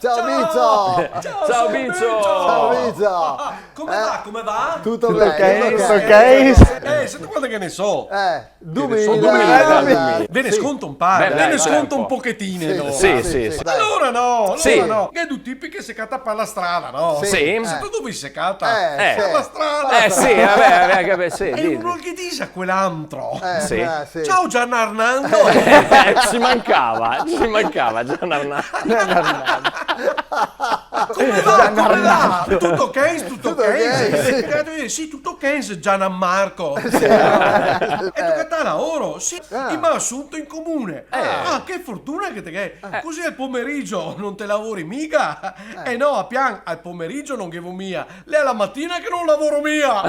Ciao Bizzo! Ciao Bizzo! Ciao Bizzo! Come va? Tutto bene? Tutto Tutto ok? Senti quanto che ne so. 2000. Ve ne Sì. sconto un paio, Beh, ve dai, ne vai sconto un un po'. pochettino. no? Sì. Dai. Allora no, Sì. Che due tipi che si cata per la strada, no? Sì. Sento dove si cata? Sì. Per la strada. Sì, vabbè, sì, E dilli. uno che dice a quell'altro. Sì. Sì. Ciao Gian Arnando. Ci mancava Gian Arnando. Come va? Tutto ok? Tutto Tutto ok? Sì, tutto ok, Gian Marco. E tu che tal lavoro? Sì, mi ha assunto in comune. Ah, che fortuna che te che. Così al pomeriggio non te lavori mica. Eh no, a pian, al pomeriggio non ghevo mia. Lei alla mattina che non lavoro mia.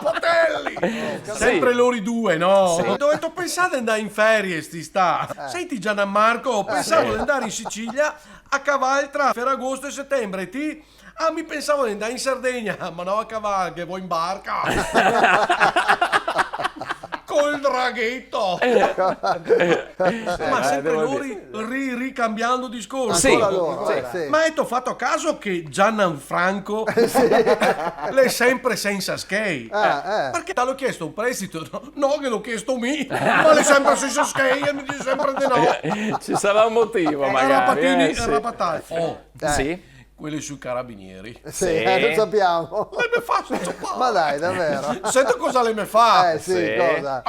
Rapatelli. Sempre loro due, no? Sì. Dove t'ho pensato di andare in ferie, sti sta. Senti Gianmarco, pensavo di andare in Sicilia a cavallo tra Ferragosto e settembre. Ti? Ah, mi pensavo di andare in Sardegna, ma no a cavallo, che vuoi in barca. Col draghetto. Ma sempre devo loro ricambiando discorso. Sì. Ancora loro, sì. Ma hai fatto caso che Gianfranco l'è sempre senza skate? Perché te l'ho chiesto un prestito? No, che l'ho chiesto me. Ma l'è sempre senza skate e mi dice sempre di no. Ci sarà un motivo magari. Rapatini, Sì. rapatali. Oh, Sì. quelli sui carabinieri. Sì, lo sappiamo. Lei mi fa senza Ma dai, davvero? Sento cosa lei mi fa. Sì, Sì. cosa?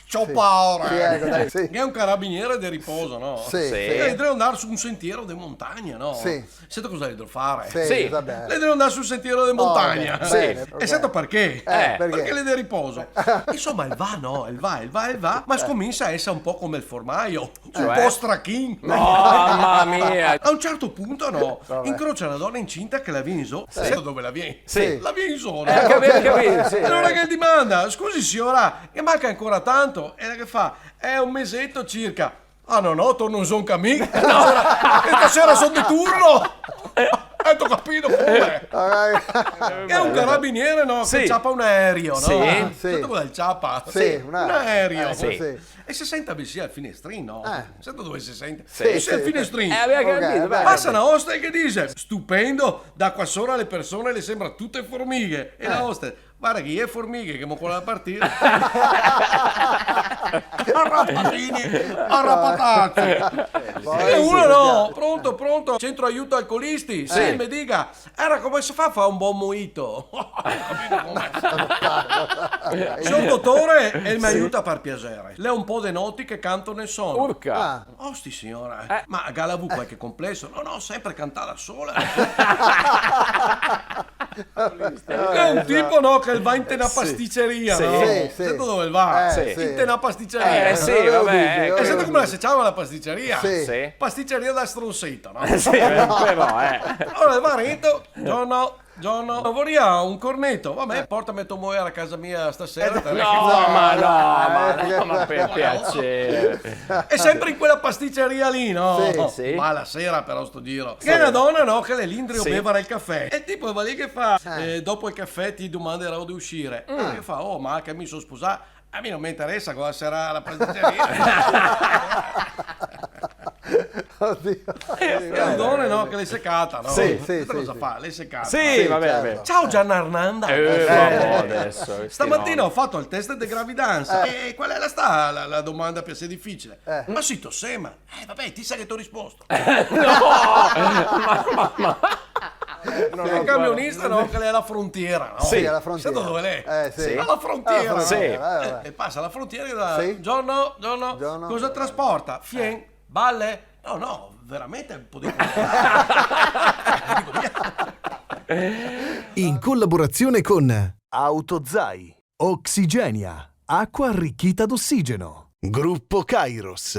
C'ho paura. Sì, ecco, dai, sì. Che è un carabiniere di riposo, no? Sì, Sì. sì. Lei deve andare su un sentiero di montagna, no? Sì. Sento cosa le devo fare. Sì, va bene. Lei deve andare sul sentiero di montagna. bene, bene, E ok. sento perché? Perché? Perché le dà riposo. Insomma, il va, no? Il va. Ma scomincia a essere un po' come il formaio. Un Cioè? po' strachin. Oh, mamma mia. A un certo punto, no, incrocia una donna incinta che la viene in zona. Sento dove la viene? Sì. La viene in zona. Capito, sì. Allora che dimanda? Scusi signora, che manca ancora tanto? E lei che fa? È un mesetto circa. Ah no, torno in zon cammin. E stasera sono di turno. E t'ho capito come. È un carabiniere, no? Sì. Che ciappa un aereo, no? Sì. Sento cosa il ciappa? Sì, un aereo. sì. E si sente bensì al finestrino. Sento dove si sente. Sì, Sì, al finestrino. Abbiamo Ok, capito, vai. Passa una osta e che dice: stupendo, da qua sopra le persone le sembra tutte formiche. E la osta, guarda che è formiche che mo con la partita. Arrapatini, arrapatazzi. E uno no, pronto, centro aiuto alcolisti. Sì, mi dica, era come si fa a fare un buon mojito? Capito com'è? Sono un dottore e mi aiuta per piacere. Lei ha un po' di noti che canto nel sonno. Urca. Oh, sti signora, ma a Galavu qualche complesso? No, sempre cantata da sola. È un tipo, no, che va in una pasticceria, Sì. no? Sì. Sento dove va? Sì. In una pasticceria. Sì, non lo vabbè. dici, E sento come la si chiama la pasticceria? Sì. Sì. Pasticceria da stronzetto, no? Sì, però, Allora il marito, Giorno, vorrei un cornetto. Vabbè, portami a muovere a casa mia stasera. ma per piacere. È sempre in quella pasticceria lì, no? Sì. Ma la sera però sto giro. Che è una donna, no? Che le lindrio Sì. bevere il caffè. E il tipo va lì che fa, dopo il caffè ti domanderò di uscire. E che fa, oh, ma che mi sono sposato. A me non mi interessa cosa sarà la pasticceria. Oddio. È un donna, no? Che l'è seccata, no? Sì, Sai sì, cosa sì. fa? L'è seccata. Sì, vabbè, certo. vabbè. Ciao Gian Arnanda. Vabbè, adesso. Stamattina ho fatto il test di gravidanza. E qual è la domanda più se difficile? Ma sì, tossema. Vabbè, ti sa che ti ho risposto. Il camionista, no? Che lei è alla frontiera, no? Sì, alla frontiera. Sai dove lei? Sì. Alla frontiera. Alla no? frontiera, vabbè. E passa alla frontiera e da Sì. Giorno, Giorno. cosa trasporta? Fien, balle? No, veramente un po' di In collaborazione con Autozai, Oxigenia, acqua arricchita d'ossigeno, Gruppo Kairos.